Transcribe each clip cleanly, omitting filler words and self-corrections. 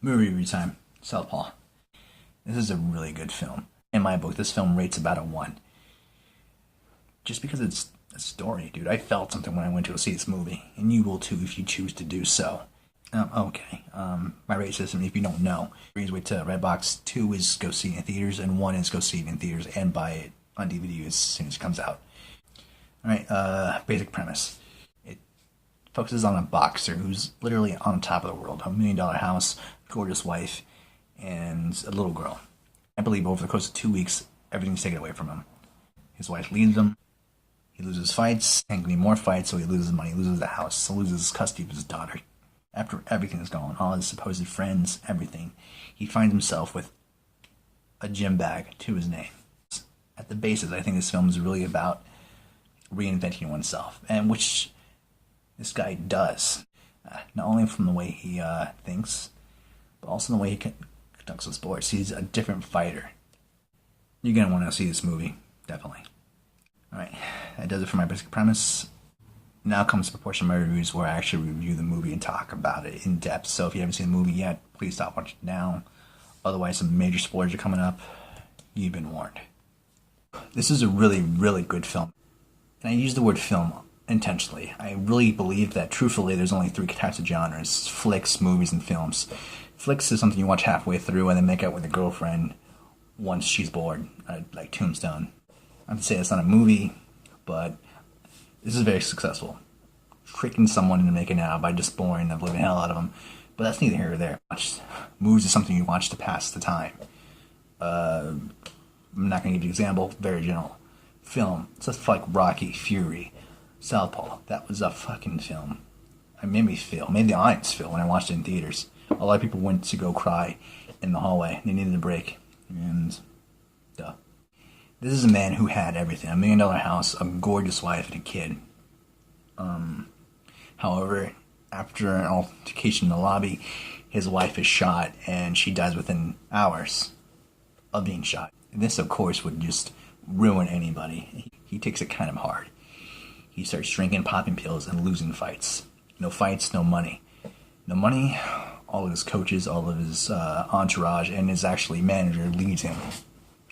Movie review time. Southpaw. This is a really good film. In my book, this film rates about a 1. Just because it's a story, dude. I felt something when I went to go see this movie, and you will too if you choose to do so. Okay. My rate system, if you don't know, brings way to Redbox. 2 is go see it in theaters, and 1 is go see it in theaters and buy it on DVD as soon as it comes out. Alright, basic premise. It focuses on a boxer who's literally on top of the world. A $1 million house, gorgeous wife, and a little girl. I believe over the course of 2 weeks, everything's taken away from him. His wife leaves him. He loses fights, and getting more fights, so he loses money, loses the house, so loses custody of his daughter. After everything is gone, all his supposed friends, everything, he finds himself with a gym bag to his name. At the basis, I think this film is really about reinventing oneself, and which this guy does. Not only from the way he thinks, but also the way he conducts the sports. He's a different fighter. You're going to want to see this movie, definitely. Alright, that does it for my basic premise. Now comes the proportion of my reviews where I actually review the movie and talk about it in depth. So if you haven't seen the movie yet, please stop watching now. Otherwise, some major spoilers are coming up. You've been warned. This is a really, really good film. And I use the word film intentionally. I really believe that, truthfully, there's only 3 types of genres: flicks, movies, and films. Flicks is something you watch halfway through and then make out with a girlfriend once she's bored, like Tombstone. I would say it's not a movie, but this is very successful. Tricking someone into making out by just boring the living hell out of them. But that's neither here nor there. Movies is something you watch to pass the time. I'm not going to give you an example, very general. Film, stuff like Rocky, Fury, Southpaw. That was a fucking film. It made me the audience feel when I watched it in theaters. A lot of people went to go cry in the hallway. They needed a break. And, duh. This is a man who had everything. $1 million house, a gorgeous wife, and a kid. However, after an altercation in the lobby, his wife is shot, and she dies within hours of being shot. And this, of course, would just ruin anybody. He takes it kind of hard. He starts drinking, popping pills, and losing fights. No fights, no money. No money, all of his coaches, all of his entourage, and his actually manager leaves him.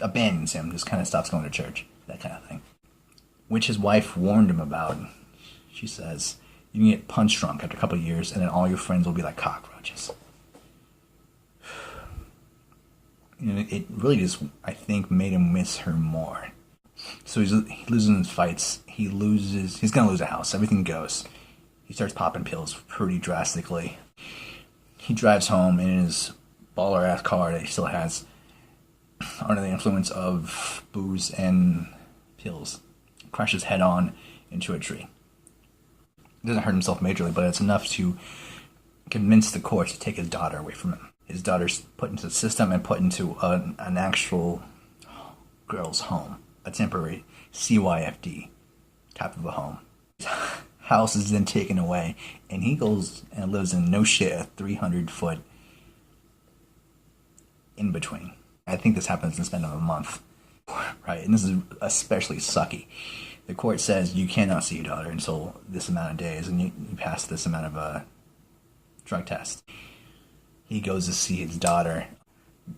Abandons him, just kind of stops going to church, that kind of thing. Which his wife warned him about. She says, you can get punch drunk after a couple of years, and then all your friends will be like cockroaches. You know, it really just, I think, made him miss her more. So he loses his fights. He's going to lose a house. Everything goes. He starts popping pills pretty drastically. He drives home in his baller-ass car that he still has, under the influence of booze and pills. Crashes head-on into a tree. He doesn't hurt himself majorly, but it's enough to convince the court to take his daughter away from him. His daughter's put into the system and put into an actual girl's home. A temporary CYFD type of a home. His house is then taken away, and he goes and lives in, no shit, a 300-foot in-between. I think this happens in the span of a month, right? And this is especially sucky. The court says you cannot see your daughter until this amount of days, and you pass this amount of drug test. He goes to see his daughter.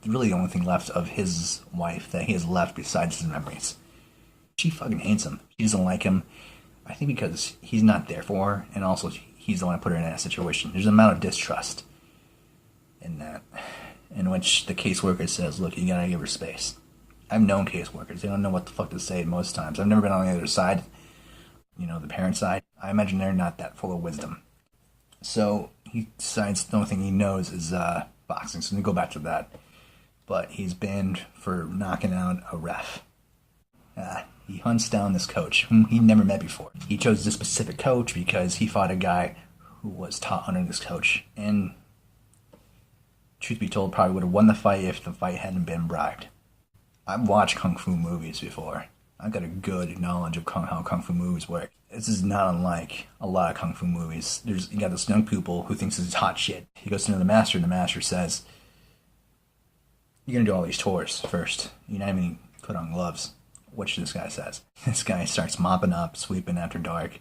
Really the only thing left of his wife that he has left besides his memories. She fucking hates him. She doesn't like him. I think because he's not there for her, and also he's the one who put her in that situation. There's an amount of distrust in that, in which the caseworker says, look, you gotta give her space. I've known caseworkers. They don't know what the fuck to say most times. I've never been on the other side, the parent side. I imagine they're not that full of wisdom. So he decides the only thing he knows is boxing, so we go back to that. But he's banned for knocking out a ref. He hunts down this coach, whom he never met before. He chose this specific coach because he fought a guy who was taught under this coach, and truth be told, probably would have won the fight if the fight hadn't been bribed. I've watched Kung Fu movies before. I've got a good knowledge of how Kung Fu movies work. This is not unlike a lot of Kung Fu movies. You got this young pupil who thinks this is hot shit. He goes to the master, and the master says, you're going to do all these chores first. You're not even put on gloves. Which this guy says. This guy starts mopping up, sweeping after dark.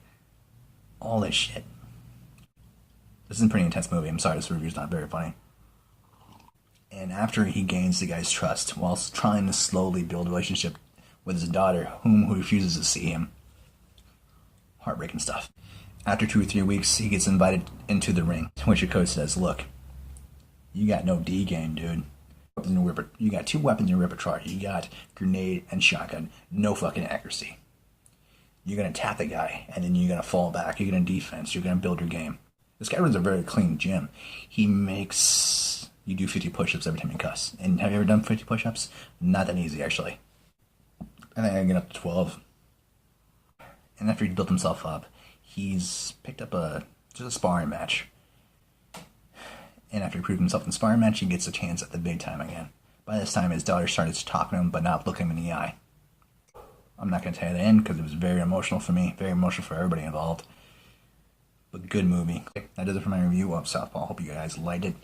All this shit. This is a pretty intense movie. I'm sorry, this review's not very funny. And after he gains the guy's trust, whilst trying to slowly build a relationship with his daughter, who refuses to see him. Heartbreaking stuff. After 2 or 3 weeks, he gets invited into the ring, which your coach says, look, you got no D game, dude. You got 2 weapons in your repertoire. You got grenade and shotgun. No fucking accuracy. You're going to tap the guy, and then you're going to fall back. You're going to defense. You're going to build your game. This guy runs a very clean gym. He makes you do 50 push-ups every time you cuss. And have you ever done 50 push-ups? Not that easy, actually. I think I can get up to 12. And after he built himself up, he's picked up just a sparring match. And after he proved himself in the sparring match, he gets a chance at the big time again. By this time, his daughter started to talk to him, but not look him in the eye. I'm not going to tell you the end because it was very emotional for me, very emotional for everybody involved. But good movie. That does it for my review of Southpaw. Hope you guys liked it.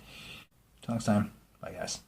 Till next time. Bye, guys.